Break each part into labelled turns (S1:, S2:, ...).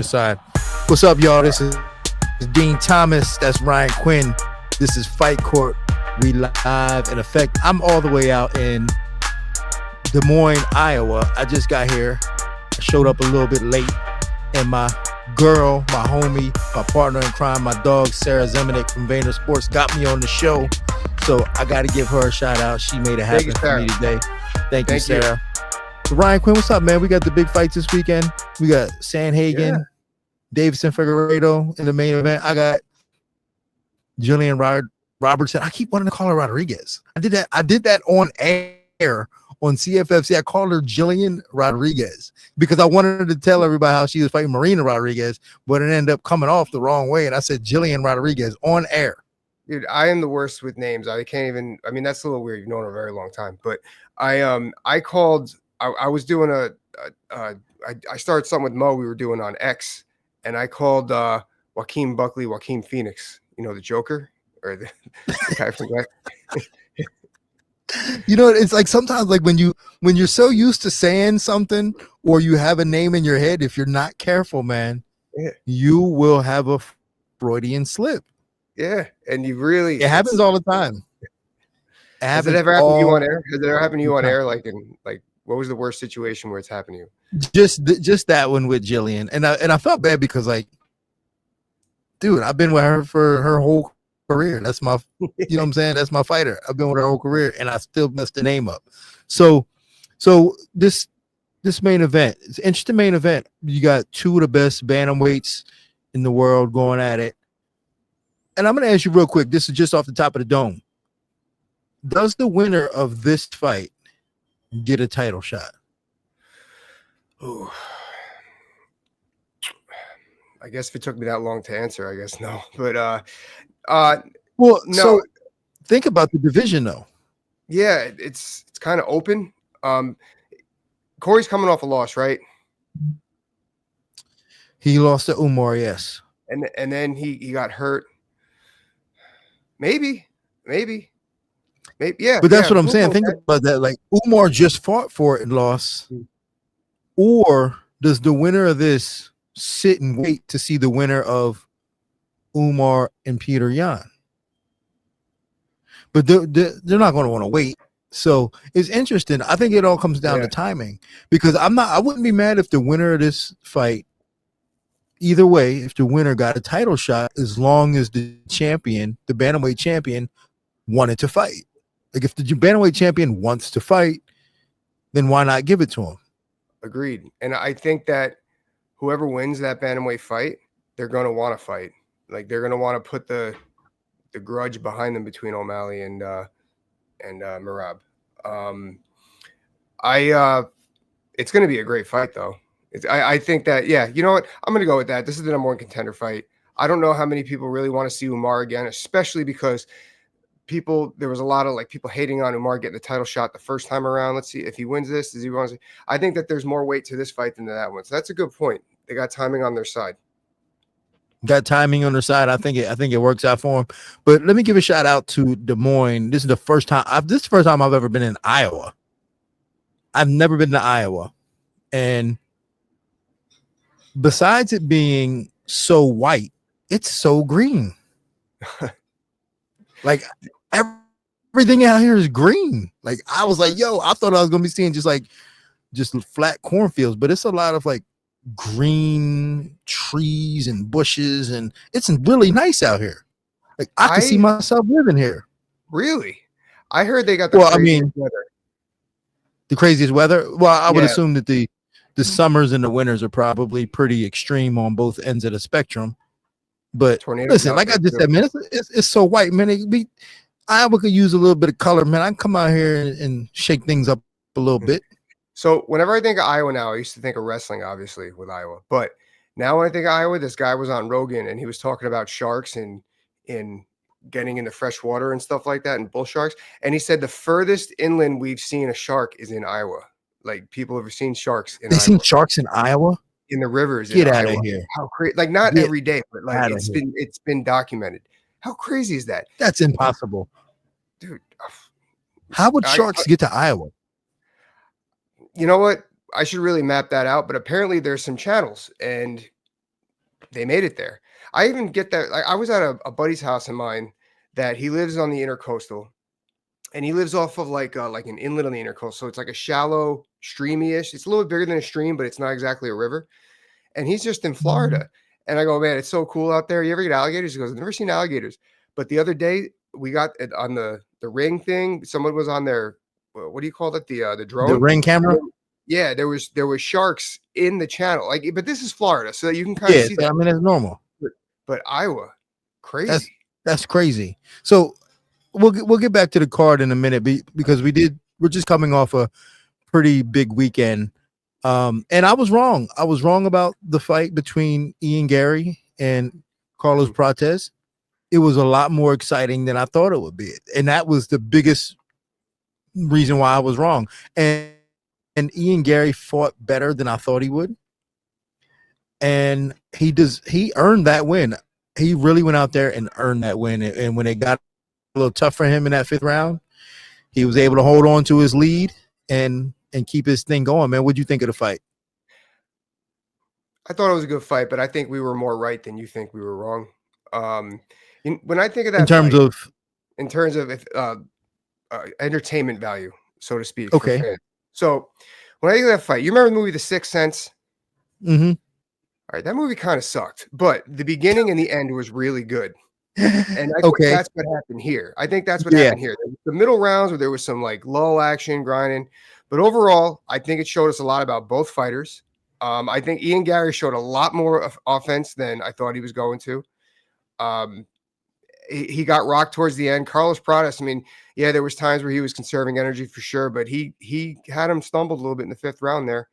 S1: side. What's up, y'all? This is Dean Thomas. That's Ryan Quinn. This is Fight Court. We live in effect. I'm all the way out in Des Moines, Iowa. I just got here. I showed up a little bit late, and my girl, my homie, my partner in crime, my dog Sarah Zemenik from Vayner Sports got me on the show. So I got to give her a shout out. She made it happen for me today. Thank you, Sarah. So Ryan Quinn, what's up, man? We got the big fights this weekend. We got Sandhagen, Deiveson, Figueiredo in the main event. I got Jillian Robertson. I keep wanting to call her Rodriguez. I did that on air on CFFC. I called her Jillian Rodriguez because I wanted to tell everybody how she was fighting Marina Rodriguez, but it ended up coming off the wrong way. And I said Jillian Rodriguez on air.
S2: Dude, I am the worst with names. I can't even. I mean, that's a little weird. You've known her a very long time, but I called. I was doing I started something with Mo. We were doing on X, and I called Joaquin Phoenix. You know, the Joker or the guy from that.
S1: You know, it's like sometimes like when you're so used to saying something or you have a name in your head, if you're not careful, man, you will have a Freudian slip.
S2: Yeah, and it
S1: happens all the time.
S2: Has it ever happened to you on air? Has it ever happened to you on air? Like what was the worst situation where it's happened to you?
S1: Just that one with Jillian, and I felt bad because like, dude, I've been with her for her whole career. That's my, you know what I'm saying? That's my fighter. I've been with her whole career, and I still messed the name up. So this main event, it's an interesting main event. You got two of the best bantamweights in the world going at it. And I'm going to ask you real quick. This is just off the top of the dome. Does the winner of this fight get a title shot?
S2: Ooh. I guess if it took me that long to answer, I guess no. But
S1: well,
S2: no.
S1: So think about the division though.
S2: Yeah, it's kind of open. Cory's coming off a loss, right?
S1: He lost to Umar, yes.
S2: And then he got hurt. Maybe. Yeah.
S1: But that's what I'm saying. Think about that. Like Umar just fought for it and lost. Or does the winner of this sit and wait to see the winner of Umar and Peter Yan? But they're not going to want to wait. So it's interesting. I think it all comes down to timing because I wouldn't be mad if the winner of this fight, either way, if the winner got a title shot, as long as the champion, the bantamweight champion, wanted to fight. Like if the bantamweight champion wants to fight, then why not give it to him?
S2: Agreed. And I think that whoever wins that bantamweight fight, they're going to want to fight. Like they're going to want to put the grudge behind them between O'Malley and Merab. It's going to be a great fight though. I think that, you know what? I'm going to go with that. This is the number one contender fight. I don't know how many people really want to see Umar again, especially because there was a lot of like people hating on Umar getting the title shot the first time around. Let's see if he wins this. Does he want to? I think that there's more weight to this fight than to that one. So that's a good point. They got timing on their side.
S1: Got timing on their side. I think it works out for him. But let me give a shout out to Des Moines. This is the first time I've ever been in Iowa. I've never been to Iowa, and besides it being so white, it's so green. Like everything out here is green. Like I was like, yo, I thought I was gonna be seeing just flat cornfields, but it's a lot of like green trees and bushes, and it's really nice out here. Like I can see myself living here.
S2: Really? I heard they got the craziest weather.
S1: The craziest weather? Well, I would assume that the summers and the winters are probably pretty extreme on both ends of the spectrum. But listen, like I just said, man, it's so white, man. Iowa could use a little bit of color, man. I can come out here and shake things up a little bit.
S2: So whenever I think of Iowa now, I used to think of wrestling, obviously, with Iowa. But now when I think of Iowa, this guy was on Rogan, and he was talking about sharks and getting into fresh water and stuff like that, and bull sharks. And he said the furthest inland we've seen a shark is in Iowa. Like people have seen sharks in Iowa.
S1: They've seen sharks in Iowa?
S2: In the rivers.
S1: Get out of here.
S2: How crazy. Like not every day, but like it's been documented. How crazy is that?
S1: That's impossible.
S2: Dude.
S1: How would sharks get to Iowa?
S2: You know what? I should really map that out, but apparently there's some channels, and they made it there. I even get that. Like, I was at a buddy's house of mine that he lives on the intercoastal, and he lives off of like an inlet on the intercoastal. So it's like a shallow, streamy-ish. It's a little bit bigger than a stream, but it's not exactly a river. And he's just in Florida. And I go, man, it's so cool out there. You ever get alligators? He goes, I've never seen alligators. But the other day we got it on the ring thing. Someone was on their, what do you call it? The drone.
S1: The ring camera.
S2: Yeah, there was sharks in the channel. Like, but this is Florida, so you can kind of see that.
S1: I mean, it's normal.
S2: But Iowa, crazy.
S1: That's crazy. So we'll get back to the card in a minute because we're just coming off a pretty big weekend. And I was wrong. I was wrong about the fight between Ian Garry and Carlos Prates. It was a lot more exciting than I thought it would be. And that was the biggest reason why I was wrong. And Ian Garry fought better than I thought he would. And he earned that win. He really went out there and earned that win. And when it got a little tough for him in that 5th round, he was able to hold on to his lead and keep his thing going. Man, what'd you think of the fight?
S2: I thought it was a good fight, but I think we were more right than you think we were wrong. When I think of that, in terms of entertainment value, so to speak.
S1: Okay.
S2: So when I think of that fight, you remember the movie The Sixth Sense?
S1: Mm-hmm.
S2: All right, that movie kind of sucked, but the beginning and the end was really good. And I think that's what happened here. I think that's what happened here. The middle rounds where there was some like lull action, grinding. But overall, I think it showed us a lot about both fighters. I think Ian Garry showed a lot more offense than I thought he was going to. He got rocked towards the end. Carlos Prates, I mean, yeah, there was times where he was conserving energy for sure, but he had him stumbled a little bit in the 5th round there.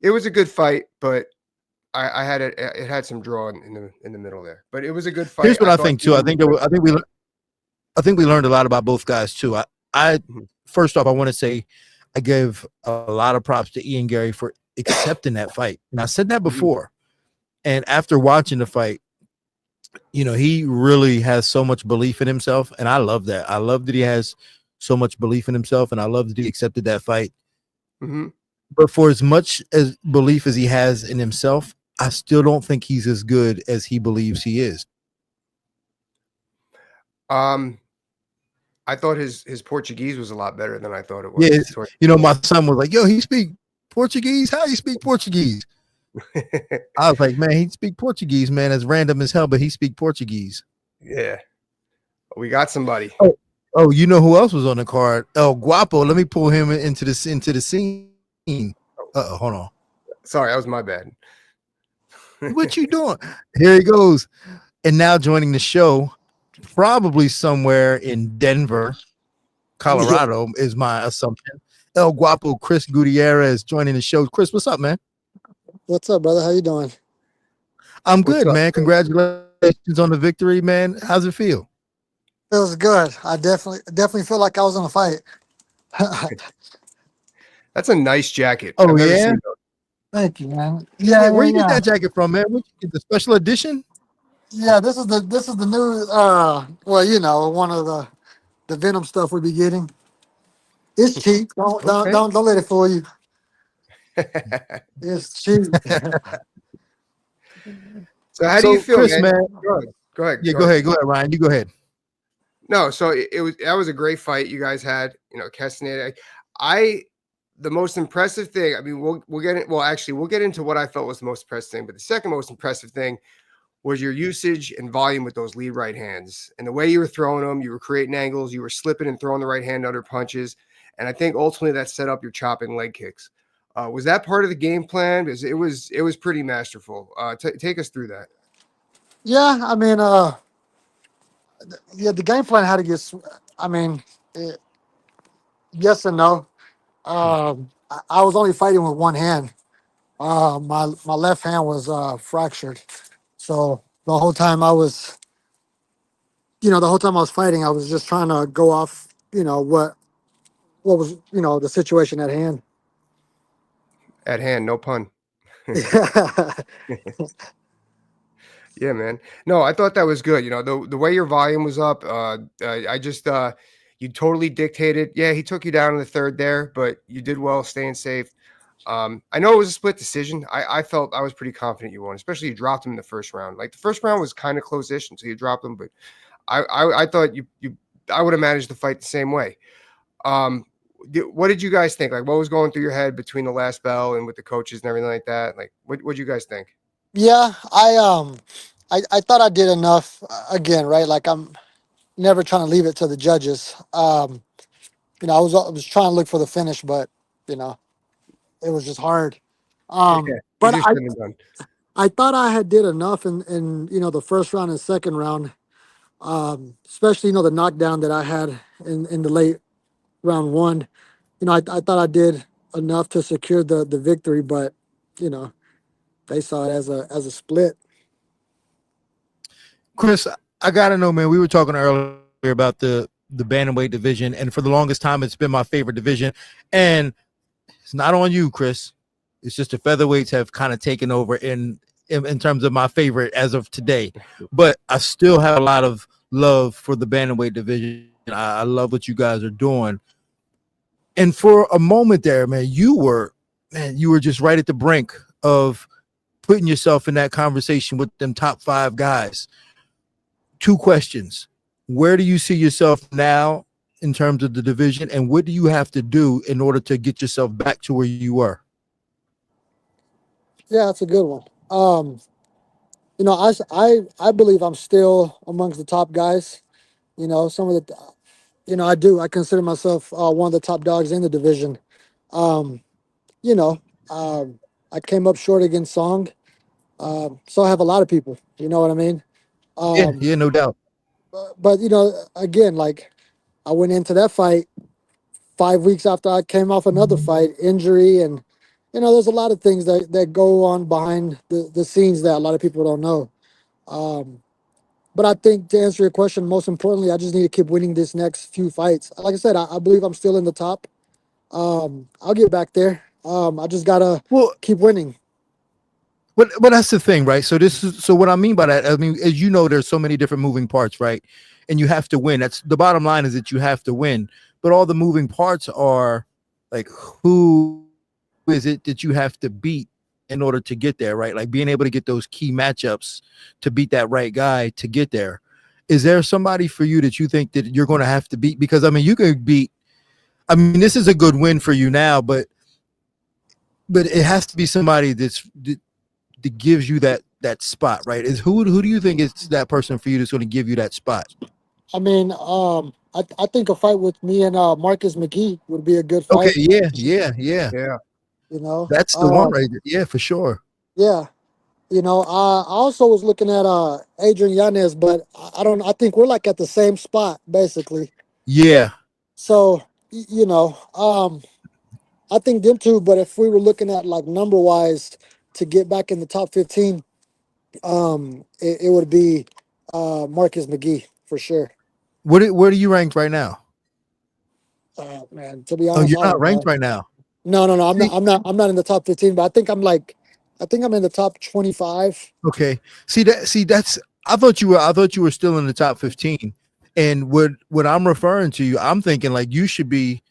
S2: It was a good fight, but I had it had some draw in the middle there. But it was a good fight.
S1: Here's what I think too. I think we learned a lot about both guys too. First off, I want to say I give a lot of props to Ian Garry for accepting that fight. And I said that before. And after watching the fight, you know, he really has so much belief in himself. And I love that. I love that he has so much belief in himself. And I love that he accepted that fight.
S2: Mm-hmm.
S1: But for as much as belief as he has in himself, I still don't think he's as good as he believes he is.
S2: I thought his Portuguese was a lot better than I thought it was.
S1: Yeah, you know, my son was like, yo, he speak Portuguese? How you speak Portuguese? I was like, man, he speak Portuguese, man. It's random as hell, but he speak Portuguese.
S2: Yeah. We got somebody.
S1: Oh, you know who else was on the card? El Guapo. Let me pull him into the scene. Hold on.
S2: Sorry, that was my bad.
S1: What you doing? Here he goes. And now joining the show, probably somewhere in Denver, Colorado, is my assumption. El Guapo, Chris Gutierrez, joining the show. Chris, what's up, man?
S3: What's up, brother? How you doing?
S1: I'm good, man. Congratulations on the victory, man. How's it feel?
S3: Feels good. I definitely feel like I was in a fight.
S2: That's a nice jacket.
S1: Oh, yeah?
S3: Thank you, man. Yeah,
S1: where you get that jacket from, man? Where'd you get the special edition?
S3: Yeah, this is the new well, you know, one of the Venom stuff we be getting. It's cheap. Don't let it fool you. It's cheap.
S2: So how do you feel,
S1: Chris, man?
S2: Go ahead.
S1: Yeah, go ahead, Ryan. You go ahead.
S2: No, so that was a great fight you guys had. You know, Castaneda. The most impressive thing. I mean, we'll get it. Well, actually, we'll get into what I felt was the most impressive thing. But the second most impressive thing was your usage and volume with those lead right hands and the way you were throwing them. You were creating angles. You were slipping and throwing the right hand under punches. And I think ultimately that set up your chopping leg kicks. Was that part of the game plan? Because it was pretty masterful. Take us through that.
S3: Yeah, I mean, the game plan had to get. I mean, yes and no. I was only fighting with one hand. My left hand was fractured, so the whole time I was fighting, I was just trying to go off, what was, the situation at hand.
S2: At hand, no pun. Yeah, man. No, I thought that was good. You know, the way your volume was up, you totally dictated. Yeah, he took you down in the third there, but you did well staying safe. I know it was a split decision. I felt I was pretty confident you won, especially you dropped him in the first round. Like the first round was kind of close-ish until you dropped him, but I thought I would have managed the fight the same way. What did you guys think? Like, what was going through your head between the last bell and with the coaches and everything like that? Like, what did you guys think?
S3: Yeah, I thought I did enough. Again, right? Like I'm never trying to leave it to the judges. I was trying to look for the finish, but you know, it was just hard.
S2: Yeah,
S3: But
S2: easier said than done.
S3: I thought I had did enough in the first round and second round, especially the knockdown that I had in the late round one. I thought I did enough to secure the victory, but you know they saw it as a split.
S1: Chris, I gotta know, man. We were talking earlier about the bantamweight division, and for the longest time, it's been my favorite division. And it's not on you, Chris. It's just the featherweights have kind of taken over in terms of my favorite as of today. But I still have a lot of love for the bantamweight division. I love what you guys are doing. And for a moment there, man, you were just right at the brink of putting yourself in that conversation with them top 5 guys. 2 questions. Where do you see yourself now in terms of the division, and what do you have to do in order to get yourself back to where you were?
S3: Yeah, that's a good one. I believe I'm still amongst the top guys. Some of the, I do. I consider myself one of the top dogs in the division. Um, you know, um, I came up short against Song. So I have a lot of people. You know what I mean?
S1: Yeah,
S3: Um,
S1: yeah, no doubt.
S3: but again, like I went into that fight 5 weeks after I came off another fight, injury, and there's a lot of things that go on behind the scenes that a lot of people don't know. Um, but I think to answer your question, most importantly, I just need to keep winning this next few fights. Like I said, I believe I'm still in the top. I'll get back there. I just gotta
S1: Well,
S3: keep winning.
S1: but that's the thing, right? So what I mean by that, I mean, as you know, there's so many different moving parts, right? And you have to win. That's the bottom line, is that you have to win. But all the moving parts are like, who is it that you have to beat in order to get there, right? Like being able to get those key matchups to beat that right guy to get there. Is there somebody for you that you think that you're going to have to beat? Because I mean, you could beat. I mean, this is a good win for you now, but it has to be somebody that gives you that spot, right? Is who do you think is that person for you that's going to give you that spot?
S3: I mean, I think a fight with me and Marcus McGee would be a good
S1: Okay,
S3: fight.
S1: yeah.
S2: Yeah.
S1: That's the one right there. Yeah, for sure.
S3: Yeah. I also was looking at Adrian Yanez, but I don't. I think we're like at the same spot basically.
S1: Yeah.
S3: So I think them two. But if we were looking at like number wise to get back in the top 15, it would be Marcus McGee for sure.
S1: Where do you ranked right now?
S3: Man, to be
S1: Oh,
S3: honest,
S1: you're
S3: I
S1: not
S3: don't
S1: ranked
S3: know.
S1: right now.
S3: No, no, no. I'm not.
S1: See,
S3: I'm not in the top 15. But I think I'm in the top 25.
S1: okay. That's I thought you were still in the top 15. And what I'm referring to you, I'm thinking like you should be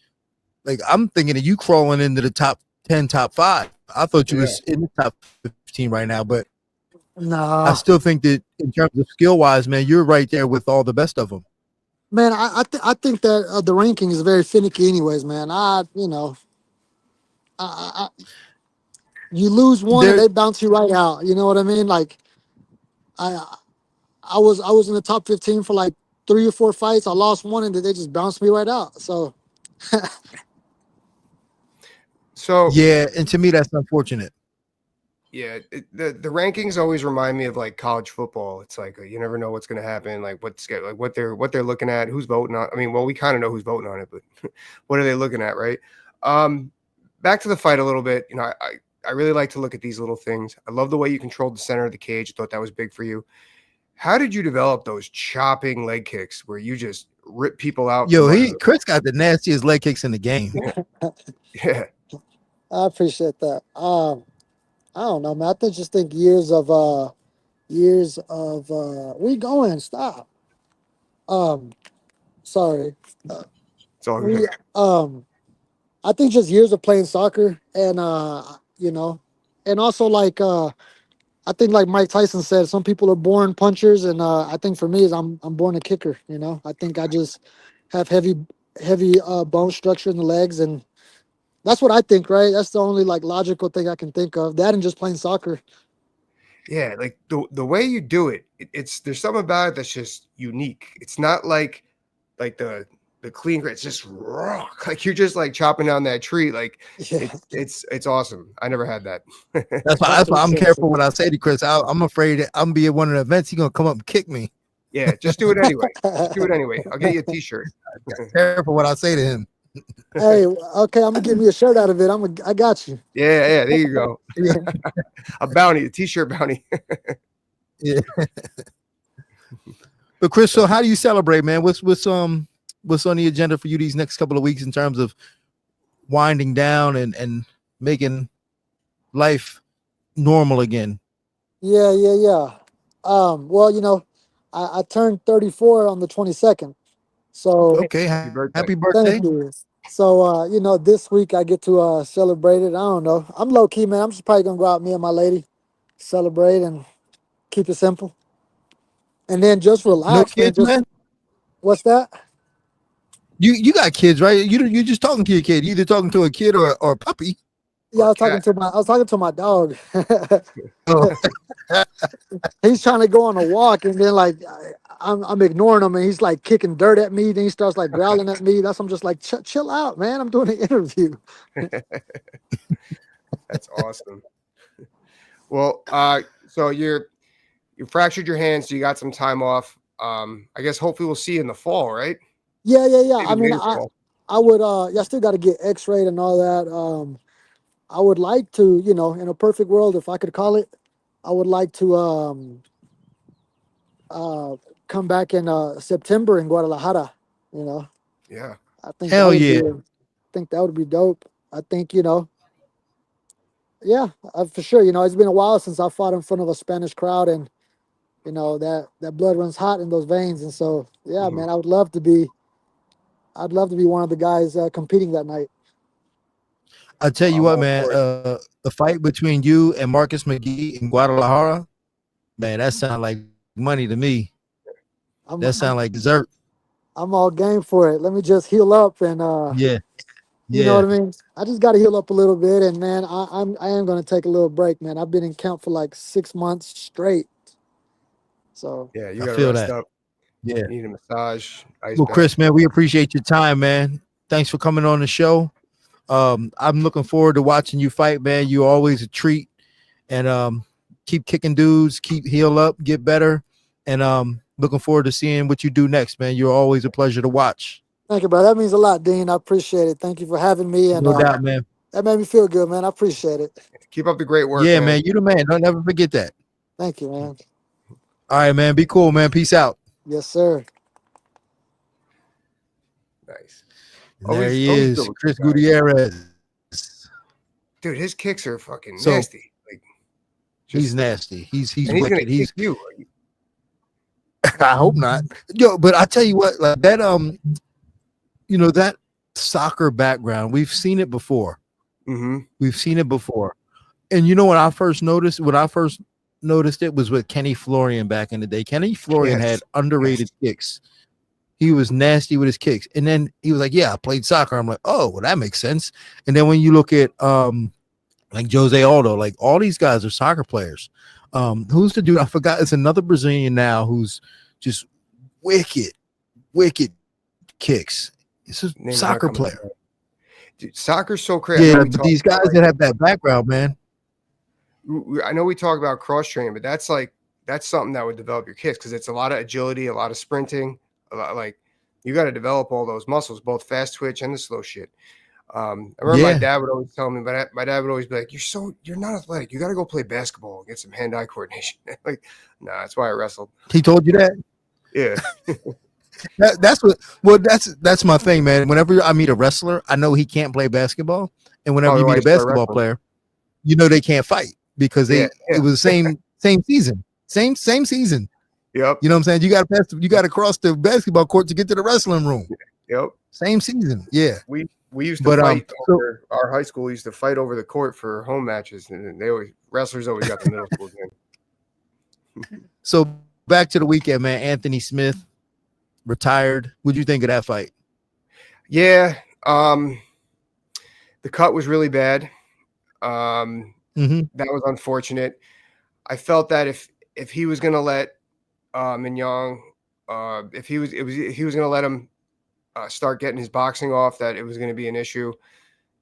S1: like I'm thinking of you crawling into the top 10, top 5. I thought you
S2: Yeah.
S1: was in the top 15 right now, but I
S3: No,
S1: still think that in terms of skill wise, man, you're right there with all the best of them.
S3: man. I think that the ranking is very finicky, anyways, man. You lose one and
S1: There,
S3: they bounce you right out. You know what I mean? Like I I was in the top 15 for like 3 or 4 fights. I lost one and they just bounced me right out. So
S2: So
S1: yeah, and to me that's unfortunate.
S2: yeah, the rankings always remind me of like college football. It's like you never know what's going to happen, like what they're looking at, who's voting on. I mean, well, we kind of know who's voting on it, but what are they looking at, right? Um, Back to the fight a little bit. I really like to look at these little things. I love the way you controlled the center of the cage. I thought that was big for you. How did you develop those chopping leg kicks where you just rip people out
S1: Yo,
S2: from under them?
S1: Chris got the nastiest leg kicks in the game.
S2: Yeah,
S3: I appreciate that. I don't know, man. Just think years of we going, stop. Um sorry.
S2: it's all
S3: We
S2: good.
S3: um I think just years of playing soccer, and and also like I think like Mike Tyson said, some people are born punchers, and I think for me is I'm born a kicker. I think I just have heavy bone structure in the legs, and that's what I think, right? That's the only like logical thing I can think of. That and just playing soccer.
S2: Yeah, like the way you do it, it's there's something about it that's just unique. It's not like the clean grit. It's just raw. Like you're just like chopping down that tree. Like
S3: Yeah,
S2: it's awesome. I never had that.
S1: That's why I'm careful what I say to Chris. I'm afraid that I'm be at one of the events. He's gonna come up and kick me.
S2: Yeah, just do it anyway. Just do it anyway. I'll get you a t-shirt.
S1: Careful what I say to him.
S3: Hey, okay, I'm gonna get me a shirt out of it. I got you.
S2: Yeah, there you go. A bounty, a t-shirt bounty.
S1: Yeah. But Chris, so how do you celebrate, man? What's on the agenda for you these next couple of weeks in terms of winding down and making life normal again?
S3: Yeah. Well, I turned 34 on the 22nd. So
S1: Okay,
S2: birthday.
S1: happy birthday.
S3: thank you. So this week I get to celebrate it. I don't know. I'm low key, man. I'm just probably gonna go out, me and my lady, celebrate and keep it simple. And then just
S1: No
S3: relax, man.
S1: kids, man.
S3: What's that?
S1: You got kids, right? You just talking to your kid. You either talking to a kid or a puppy.
S3: Yeah,
S2: Or
S3: I was talking to my dog.
S1: Oh,
S3: He's trying to go on a walk, and then like I'm ignoring him, and he's like kicking dirt at me. Then he starts like growling at me. I'm just like, chill out, man. I'm doing an interview.
S2: That's awesome. Well, so you fractured your hand, so you got some time off. I guess hopefully we'll see you in the fall, right?
S3: Yeah. I
S2: Maybe
S3: mean,
S2: later fall.
S3: I would I still got to get X-rayed and all that. I would like to, in a perfect world, if I could call it, I would like to come back in September in Guadalajara. You know,
S2: Yeah.
S3: I think
S1: hell
S3: that would
S1: yeah.
S3: be dope. I think yeah, for sure. It's been a while since I fought in front of a Spanish crowd, and that blood runs hot in those veins, and so yeah,
S2: Mhm.
S3: man, I'd love to be one of the guys competing that night.
S1: I tell you
S2: I'm
S1: what,
S2: all
S1: man.
S2: for it.
S1: The fight between you and Marcus McGee in Guadalajara, man, that sounds like money to me.
S3: I'm
S1: That sounds like dessert.
S3: I'm all game for it. Let me just heal up and
S1: Yeah,
S3: you know
S1: yeah.
S3: what I mean? I just got to heal up a little bit, and man, I am gonna take a little break, man. I've been in camp for like 6 months straight, so
S2: Yeah, you
S1: I
S2: got to
S1: feel
S2: rest
S1: that.
S2: up.
S1: Yeah.
S2: You need a massage, ice
S1: Well,
S2: bath.
S1: Chris, man, we appreciate your time, man. Thanks for coming on the show. I'm looking forward to watching you fight, man. You're always a treat, and keep kicking dudes, keep heal up, get better, and looking forward to seeing what you do next, man. You're always a pleasure to watch.
S3: thank you, bro. That means a lot, Dean. I appreciate it. Thank you for having me, and
S1: No doubt, man.
S3: that made me feel good, man. I appreciate it.
S2: Keep up the great work,
S1: Yeah,
S2: man.
S1: man. You the man. Don't ever forget that.
S3: Thank you, man.
S1: All right, man. Be cool, man. Peace out.
S3: Yes, sir.
S2: Nice.
S1: And there he
S2: Always
S1: is,
S2: good with
S1: Chris
S2: you guys.
S1: Gutierrez.
S2: Dude, his kicks are fucking
S1: So,
S2: nasty. Like
S1: He's nasty. He's
S2: and he's gonna
S1: wicked. He's
S2: kick you.
S1: I hope not. Yo, but I tell you what, like that that soccer background, we've seen it before.
S2: Mm-hmm.
S1: We've seen it before. And you know what I first noticed? When I first noticed it was with Kenny Florian back in the day. Kenny Florian
S2: Yes.
S1: had underrated kicks. He was nasty with his kicks. And then he was like, yeah, I played soccer. I'm like, oh, well, that makes sense. And then when you look at like Jose Aldo, like all these guys are soccer players. Who's the dude? I forgot. It's another Brazilian now who's just wicked kicks. It's a
S2: Name's
S1: soccer
S2: not coming
S1: player.
S2: up. Dude, soccer's so crazy.
S1: Yeah, but these guys that have that background, man.
S2: I know we talk about cross training, but that's something that would develop your kicks because it's a lot of agility, a lot of sprinting, a lot like you got to develop all those muscles, both fast twitch and the slow shit. I remember my dad would always tell me, but my dad would always be like, you're not athletic. You got to go play basketball and get some hand-eye coordination. Like, nah, that's why I wrestled.
S1: He told you that?
S2: Yeah.
S1: That's my thing, man. Whenever I meet a wrestler, I know he can't play basketball. And whenever you meet a basketball player, you know they can't fight because it was the same season. Same season.
S2: Yep.
S1: You know what I'm saying? You gotta cross the basketball court to get to the wrestling room.
S2: Yep.
S1: Same season. Yeah.
S2: We used to
S1: But
S2: fight
S1: so
S2: over our high school used to fight over the court for home matches, and wrestlers always got the middle school game.
S1: so back to the weekend, man. Anthony Smith retired. What'd you think of that fight?
S2: Yeah, the cut was really bad. That was unfortunate. I felt that if he was going to let Mignon, if he was going to let him start getting his boxing off, that it was going to be an issue.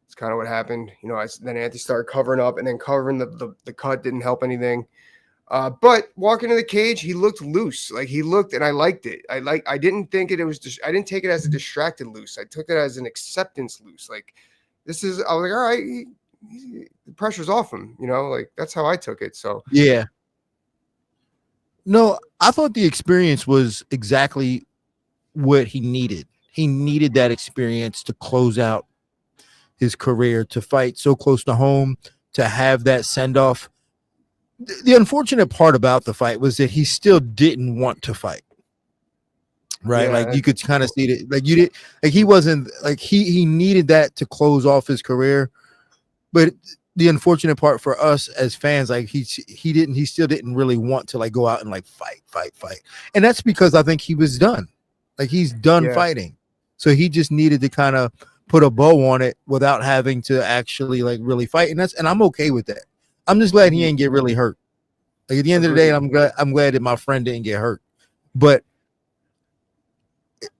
S2: It's kind of what happened. You know, then Anthony started covering up, and then covering the cut didn't help anything. But walking in the cage, he looked loose. Like he looked, and I liked it. I didn't think it was. I didn't take it as a distracted loose. I took it as an acceptance loose. Like I was like, all right, the pressure's off him. You know, like that's how I took it. So
S1: yeah. No, I thought the experience was exactly what he needed. He needed that experience to close out his career, to fight so close to home, to have that send off. The unfortunate part about the fight was that he still didn't want to fight. Right.
S2: Yeah,
S1: like you could kind of see that, like you did, like he wasn't like he needed that to close off his career. But the unfortunate part for us as fans, like he still didn't really want to like go out and like fight. And that's because I think he was done. Like he's done fighting. So he just needed to kind of put a bow on it without having to actually like really fight. And I'm okay with that. I'm just glad he ain't get really hurt. Like at the end of the day, I'm glad that my friend didn't get hurt. But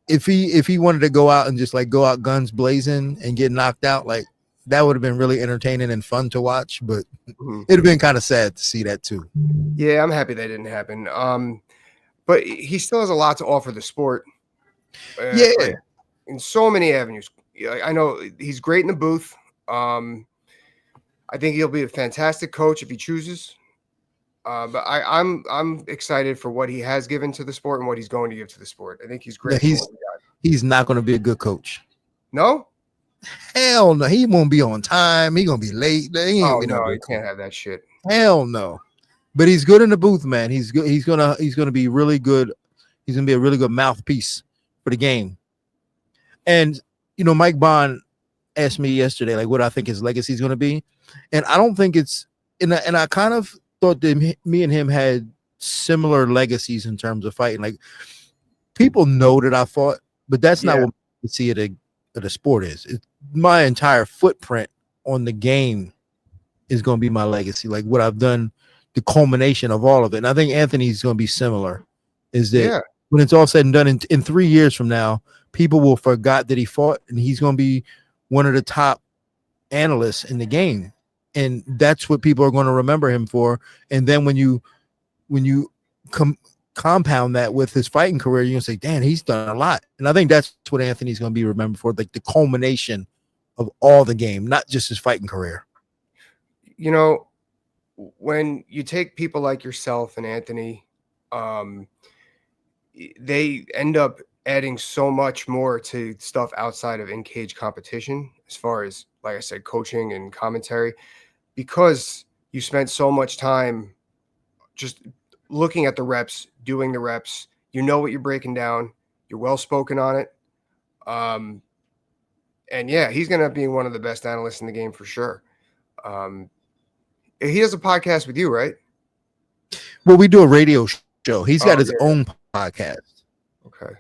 S1: if he wanted to go out and just like go out guns blazing and get knocked out, like that would have been really entertaining and fun to watch. But it'd have been kind of sad to see that too.
S2: Yeah, I'm happy that didn't happen. But he still has a lot to offer the sport. In so many avenues. I know he's great in the booth. I think he'll be a fantastic coach if he chooses. But I'm excited for what he has given to the sport and what he's going to give to the sport. I think he's great.
S1: Yeah, he's not going to be a good coach.
S2: No?
S1: Hell no. He won't be on time. He's going to be late.
S2: No, you can't have that shit.
S1: Hell no. But he's good in the booth, man. He's good. He's gonna be really good. He's gonna be a really good mouthpiece for the game. And you know, Mike Bond asked me yesterday, like, what I think his legacy is gonna be, and I don't think it's. And I kind of thought that me and him had similar legacies in terms of fighting. Like, people know that I fought, but that's not what we see it the sport is. My entire footprint on the game is going to be my legacy. Like what I've done, the culmination of all of it. And I think Anthony's going to be similar. Is that when it's all said and done in 3 years from now, people will forgot that he fought, and he's going to be one of the top analysts in the game. And that's what people are going to remember him for. And then when you compound that with his fighting career, you're going to say, damn, he's done a lot. And I think that's what Anthony's going to be remembered for, like the culmination of all the game, not just his fighting career.
S2: You know, when you take people like yourself and Anthony, they end up adding so much more to stuff outside of in-cage competition, as far as, like I said, coaching and commentary, because you spent so much time just looking at the reps, doing the reps. You know what you're breaking down. You're well-spoken on it. And yeah, he's going to be one of the best analysts in the game for sure. He has a podcast with you, right?
S1: Well, we do a radio show. He's got his own podcast.
S2: Okay.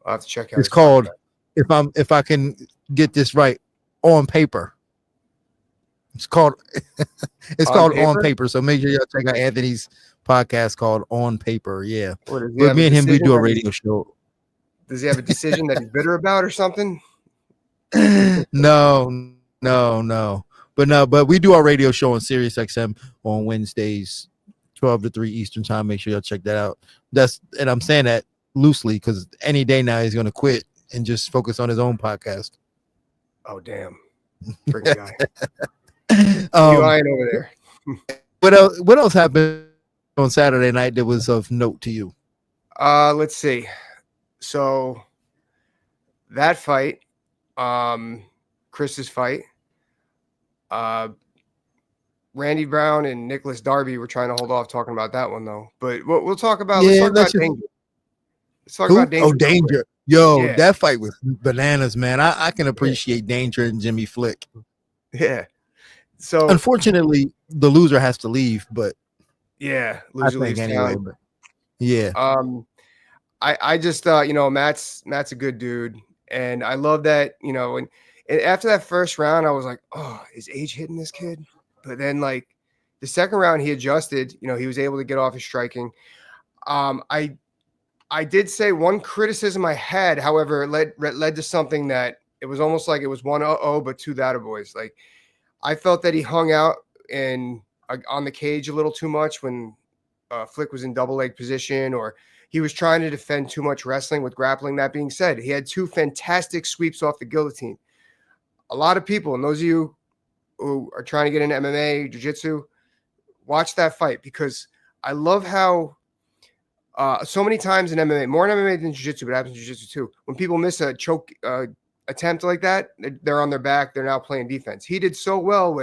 S2: I'll have to check out.
S1: It's called, if I can get this right, On Paper. It's called On Paper. So make sure y'all check out Anthony's podcast called On Paper. Yeah. But me and him, we do a radio show.
S2: Does he have a decision that he's bitter about or something?
S1: No. But we do our radio show on Sirius XM on Wednesdays, 12 to 3 Eastern time. Make sure y'all check that out. And I'm saying that loosely because any day now he's going to quit and just focus on his own podcast.
S2: Oh, damn. Freaking guy. You lying over there.
S1: What else happened on Saturday night that was of note to you?
S2: Let's see. So that fight, Chris's fight, Randy Brown and Nicholas Darby were trying to hold off talking about that one though. But we'll talk about.
S1: Yeah,
S2: let's talk about Let's talk
S1: Who?
S2: about Danger.
S1: Oh,
S2: real quick.
S1: Danger. Yo,
S2: Yeah.
S1: that fight was bananas, man. I can appreciate Danger and Jimmy Flick.
S2: Yeah. So
S1: Unfortunately, the loser has to leave, but
S2: yeah,
S1: I
S2: loser
S1: think
S2: leaves
S1: anyway.
S2: town.
S1: But yeah,
S2: I just thought, Matt's a good dude, and I love that, and after that first round, I was like, oh, is age hitting this kid? But then like the second round, he adjusted. He was able to get off his striking. I did say one criticism I had, however, led to something that it was almost like it was 1-0, but 2 that boys. Like I felt that he hung out on the cage a little too much when Flick was in double leg position, or he was trying to defend too much wrestling with grappling. That being said, he had 2 fantastic sweeps off the guillotine. A lot of people, and those of you who are trying to get into MMA, jiu-jitsu, watch that fight, because I love how so many times in MMA, more in MMA than jiu-jitsu, but it happens in jiu-jitsu too, when people miss a choke attempt like that, they're on their back, they're now playing defense. He did so well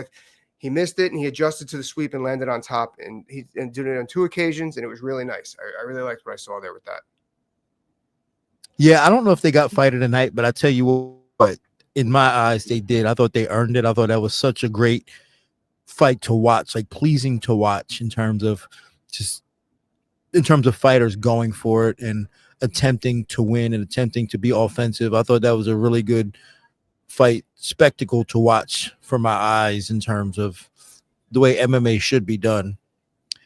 S2: he missed it and he adjusted to the sweep and landed on top, and he did it on 2 occasions, and it was really nice. I really liked what I saw there with that.
S1: yeah. I don't know if they got fighter tonight, but I tell you what, in my eyes, they did. I thought they earned it. I thought that was such a great fight to watch, like pleasing to watch in terms of fighters going for it and attempting to win and attempting to be offensive. I thought that was a really good fight spectacle to watch for my eyes in terms of the way MMA should be done.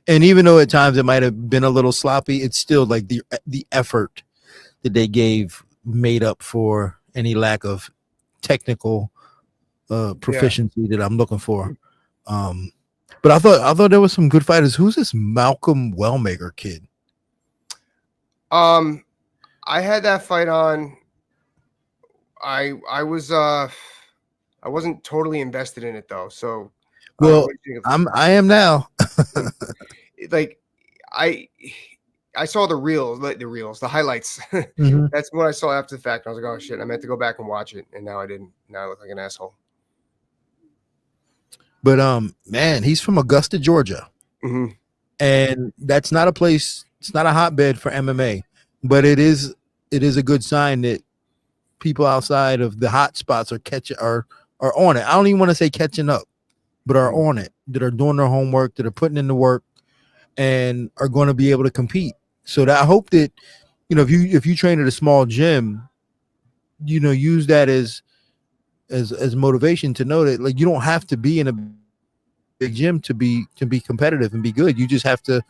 S1: And even though at times it might have been a little sloppy, it's still like the effort that they gave made up for any lack of technical proficiency that I'm looking for. But I thought there was some good fighters. Who's this Malcolm Wellmaker kid?
S2: I had that fight on. I wasn't totally invested in it though. So
S1: well, I am now.
S2: Like I saw the highlights.
S1: Mm-hmm.
S2: That's what I saw after the fact. I was like, oh shit, I meant to go back and watch it, and now I didn't. Now I look like an asshole.
S1: But man, he's from Augusta, Georgia, and that's not a place. It's not a hotbed for MMA, but it is a good sign that people outside of the hot spots are on it. I don't even want to say catching up, but are on it. That are doing their homework. That are putting in the work, and are going to be able to compete. So that I hope that if you train at a small gym, use that as motivation to know that like you don't have to be in a big gym to be competitive and be good. You have to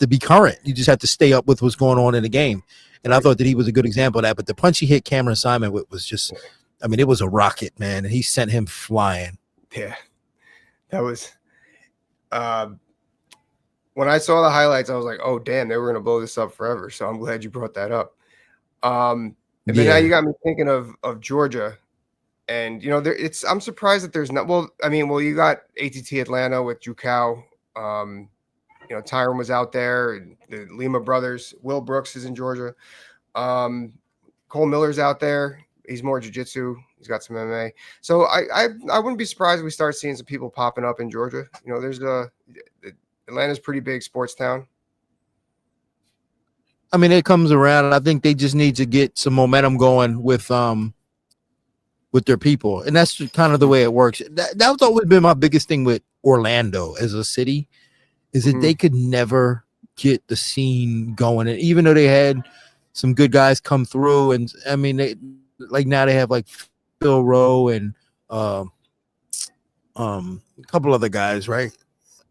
S1: be current. You just have to stay up with what's going on in the game. And I thought that he was a good example of that. But the punch he hit Cameron Simon with was just, I mean, it was a rocket, man. And he sent him flying.
S2: Yeah, that was. When I saw the highlights, I was like, oh damn, they were gonna blow this up forever. So I'm glad you brought that up. And then now you got me thinking of Georgia. And I'm surprised that there's not. Well, you got ATT Atlanta with Nickal. Tyron was out there, and the Lima brothers. Will Brooks is in Georgia. Cole Miller's out there. He's more jiu-jitsu. He's got some MMA. So I wouldn't be surprised if we start seeing some people popping up in Georgia. There's Atlanta's a pretty big sports town.
S1: I mean, it comes around. I think they just need to get some momentum going with their people, and that's kind of the way it works. That's always been my biggest thing with Orlando as a city, is that they could never get the scene going. And even though they had some good guys come through, and I mean, now they have like Phil Rowe and a couple other guys, right?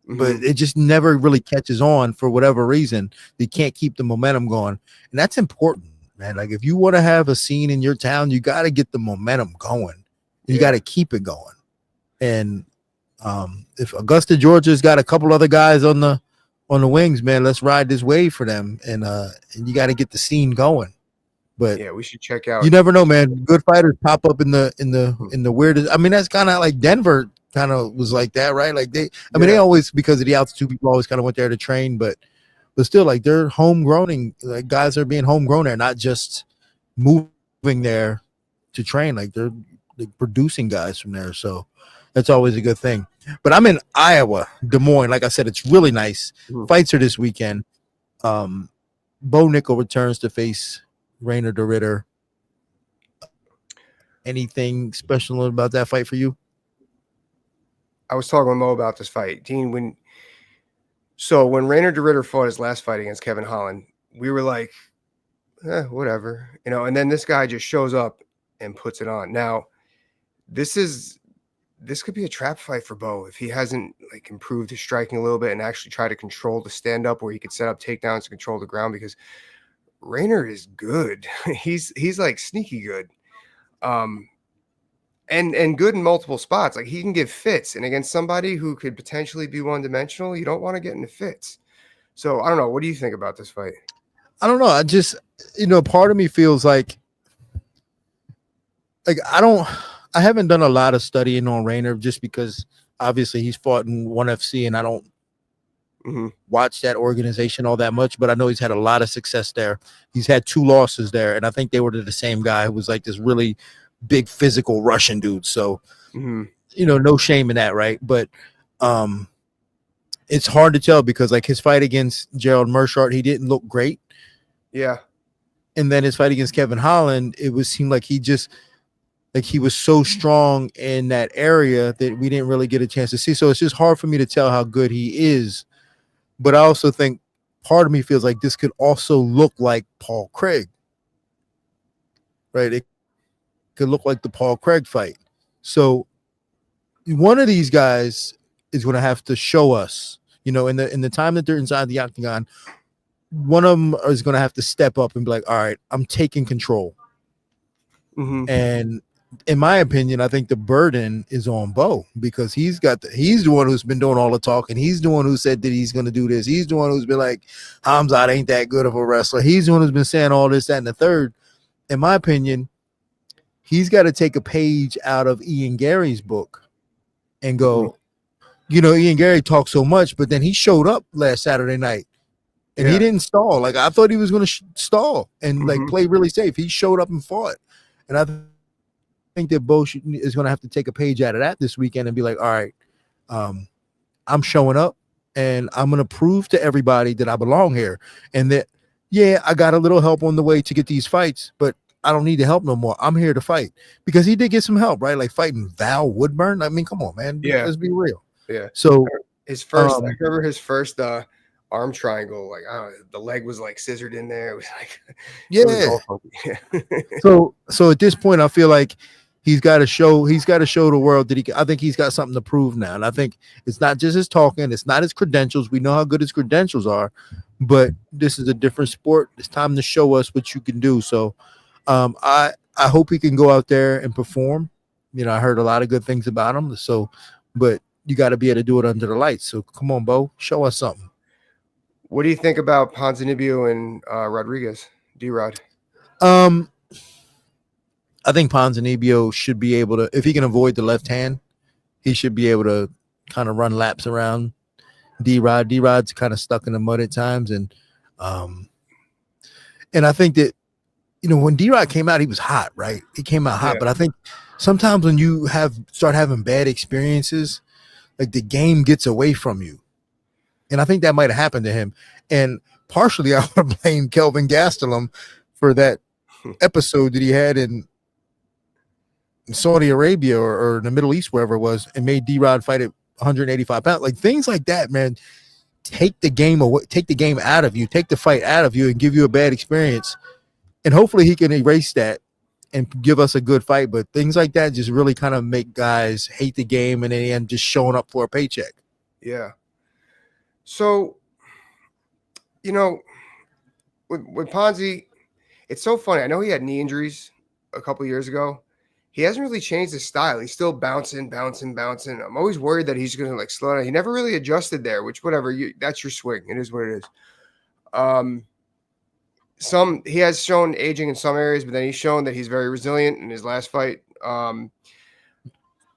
S1: But it just never really catches on for whatever reason. They can't keep the momentum going, and that's important, man. Like if you want to have a scene in your town, you got to get the momentum going. You got to keep it going. And if Augusta, Georgia's got a couple other guys on the wings, man, let's ride this wave for them. And you got to get the scene going. But
S2: yeah, we should check out.
S1: You never know, man. Good fighters pop up in the weirdest. I mean, that's kind of like Denver. Kind of was like that, right? Like they always, because of the altitude, people always kind of went there to train, but still, like they're homegrown, like guys are being homegrown there, not just moving there to train. Like they're producing guys from there, so that's always a good thing. But I'm in Iowa, Des Moines. Like I said, it's really nice. Fights are this weekend. Bo Nickal returns to face Reinier the Ritter. Anything special about that fight for you?
S2: I was talking with Mo about this fight, Dean. When Reinier de Ritter fought his last fight against Kevin Holland, we were like, whatever, And then this guy just shows up and puts it on. Now, this could be a trap fight for Bo if he hasn't like improved his striking a little bit and actually try to control the stand up where he could set up takedowns to control the ground, because Reinier is good. he's like sneaky good. And good in multiple spots. Like he can give fits, and against somebody who could potentially be one-dimensional, you don't want to get into fits. So I don't know. What do you think about this fight?
S1: I don't know. I just, part of me feels like I haven't done a lot of studying on Reinier just because obviously he's fought in ONE FC and I don't watch that organization all that much, but I know he's had a lot of success there. He's had 2 losses there, and I think they were to the same guy who was like this really big physical Russian dude. So, no shame in that, right? But it's hard to tell because like his fight against Gerald Meerschaert, he didn't look great.
S2: Yeah.
S1: And then his fight against Kevin Holland, seemed like he was so strong in that area that we didn't really get a chance to see. So it's just hard for me to tell how good he is. But I also think part of me feels like this could also look like Paul Craig, right? It could look like the Paul Craig fight. So one of these guys is going to have to show us, in the time that they're inside the octagon, one of them is going to have to step up and be like, all right, I'm taking control. And in my opinion, I think the burden is on Bo because he's the one who's been doing all the talking. He's the one who said that he's going to do this. He's the one who's been like, Hamzat ain't that good of a wrestler. He's the one who's been saying all this, that, and the third. In my opinion, he's got to take a page out of Ian Garry's book and go, Ian Garry talked so much, but then he showed up last Saturday night and he didn't stall. Like I thought he was going to stall and like play really safe. He showed up and fought. And I think that Bo is going to have to take a page out of that this weekend and be like, all right, I'm showing up and I'm going to prove to everybody that I belong here. And that, I got a little help on the way to get these fights, but I don't need the help no more. I'm here to fight because he did get some help, right? Like fighting Val Woodburn. I mean, come on, man.
S2: Yeah.
S1: Let's be real.
S2: Yeah.
S1: So
S2: his first, I remember his first arm triangle, like I don't know, the leg was like scissored in there. It was like, it was all funky.
S1: So at this point, I feel like he's got to show the world that I think he's got something to prove now. And I think it's not just his talking, it's not his credentials. We know how good his credentials are, but this is a different sport. It's time to show us what you can do. So I hope he can go out there and perform. I heard a lot of good things about him. So, but you got to be able to do it under the lights. So come on, Bo, show us something.
S2: What do you think about Ponzinibio and Rodriguez, D-Rod?
S1: I think Ponzinibio should be able to, if he can avoid the left hand, he should be able to kind of run laps around D-Rod. D-Rod's kind of stuck in the mud at times. And I think that, when D-Rod came out, he was hot, right? He came out hot. But I think sometimes when you start having bad experiences, like the game gets away from you. And I think that might have happened to him. And partially I want to blame Kelvin Gastelum for that episode that he had in Saudi Arabia or in the Middle East, wherever it was, and made D-Rod fight at 185 pounds. Like things like that, man, take the game away, take the game out of you, take the fight out of you and give you a bad experience. And hopefully he can erase that and give us a good fight. But things like that just really kind of make guys hate the game and then just showing up for a paycheck.
S2: Yeah. So, with Ponzi, it's so funny. I know he had knee injuries a couple years ago. He hasn't really changed his style. He's still bouncing. I'm always worried that he's going to like slow down. He never really adjusted there, which whatever, that's your swing. It is what it is. He has shown aging in some areas, but then he's shown that he's very resilient in his last fight.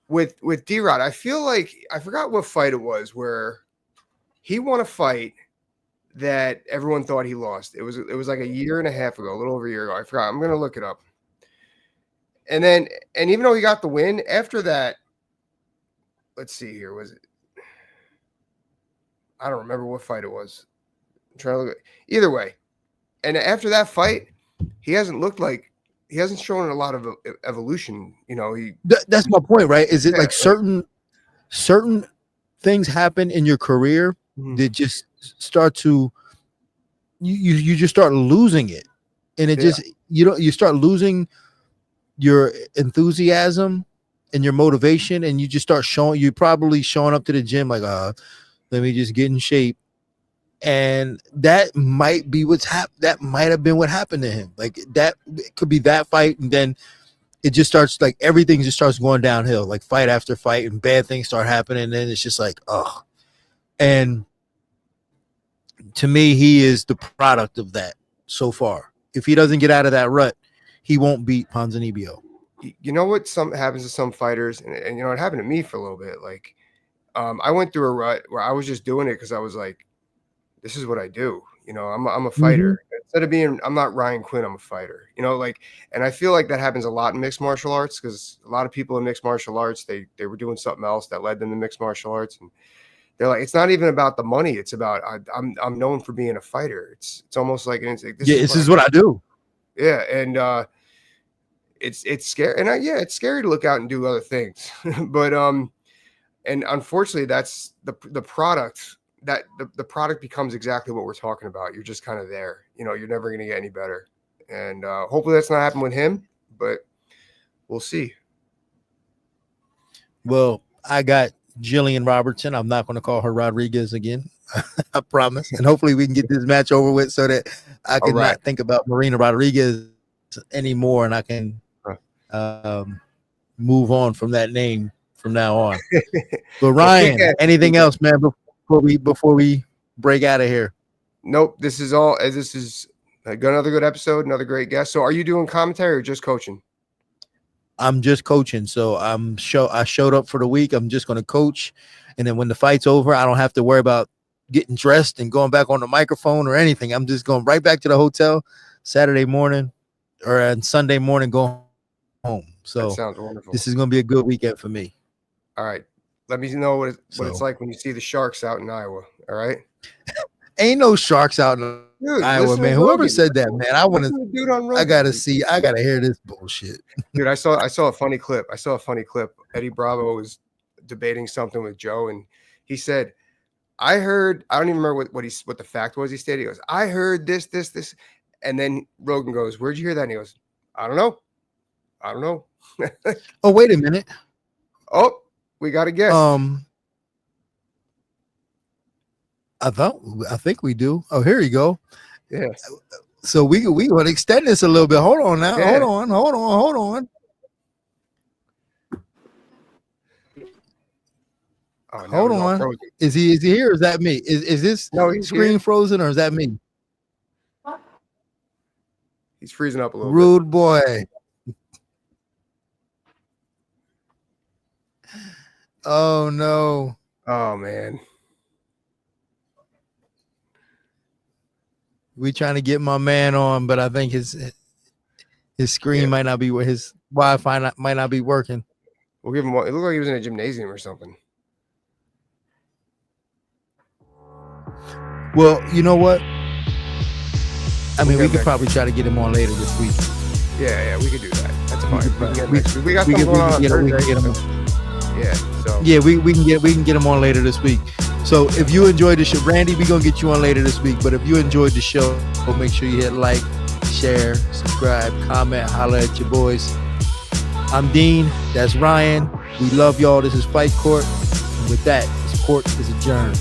S2: With D-Rod, I feel like I forgot what fight it was where he won a fight that everyone thought he lost. It was like a year and a half ago, a little over a year ago. I forgot. I'm gonna look it up. And even though he got the win after that, let's see here. Was it? I don't remember what fight it was. I'm trying to look. Either way, And after that fight, he hasn't shown a lot of evolution. You know,
S1: that's my point, right? Is it like certain things happen in your career that just start to you just start losing it, and it just you start losing your enthusiasm and your motivation, and you just start you're probably showing up to the gym like let me just get in shape. And that might be that might have been what happened to him. Like that could be that fight, and then it just starts like everything just starts going downhill, like fight after fight, and bad things start happening, and then it's just like and to me, he is the product of that so far. If he doesn't get out of that rut, he won't beat Ponzinibio.
S2: You know what happens to some fighters, and you know it happened to me for a little bit. Like I went through a rut where I was just doing it because I was like, this is what I do. You know, I'm a fighter. Instead of being, I'm not Ryan Quinn, I'm a fighter. You know, like, and I feel like that happens a lot in mixed martial arts because a lot of people in mixed martial arts, they were doing something else that led them to mixed martial arts, and they're like, it's not even about the money. It's about I'm known for being a fighter. It's almost like this
S1: is what I do.
S2: Yeah, and it's scary, and it's scary to look out and do other things, but and unfortunately, that's the product. That the product becomes exactly what we're talking about. You're just kind of there. You know, you're never going to get any better. And hopefully that's not happening with him, but we'll see.
S1: Well, I got Jillian Robertson. I'm not going to call her Rodriguez again. I promise. And hopefully we can get this match over with so that I can not think about Marina Rodriguez anymore, and I can move on from that name from now on. But Ryan, anything else, man, before we break out of here?
S2: Nope. This is another good episode, another great guest. So are you doing commentary or just coaching?
S1: I'm just coaching. So I showed up for the week. I'm just going to coach. And then when the fight's over, I don't have to worry about getting dressed and going back on the microphone or anything. I'm just going right back to the hotel Saturday morning or on Sunday morning, go home. So
S2: that sounds wonderful.
S1: This is going to be a good weekend for me.
S2: All right. Let me know what it's like when you see the Sharks out in Iowa. All right.
S1: Ain't no Sharks out in Iowa, man. Whoever said that, man, I gotta hear this bullshit.
S2: Dude, I saw a funny clip. Eddie Bravo was debating something with Joe, and he said, I don't even remember what the fact was. He stated, he goes, I heard this. And then Rogan goes, where'd you hear that? And he goes, I don't know.
S1: Oh, wait a minute.
S2: Oh, we got a guess.
S1: I think we do. Oh, here you go.
S2: Yes.
S1: So we want to extend this a little bit. Hold on now. Yeah. Hold on. Oh, hold on. Is he here? Or is that me? Is this screen here. Frozen or is that me?
S2: He's freezing up a little
S1: Rude
S2: bit.
S1: Boy. Oh no.
S2: Oh man.
S1: We trying to get my man on, but I think his screen might not be where his Wi-Fi might not be working.
S2: We'll give him one. It looked like he was in a gymnasium or something.
S1: Well, you know what? I mean, we could probably try to get him on later this week.
S2: Yeah, we could do that. That's fine. We got something going on Thursday. Yeah, so
S1: yeah, we can get him on later this week. So if you enjoyed the show, Randy, we're gonna get you on later this week. But if you enjoyed the show, make sure you hit like, share, subscribe, comment, holler at your boys. I'm Dean. That's Ryan. We love y'all. This is Fight Court. And with that, this court is adjourned.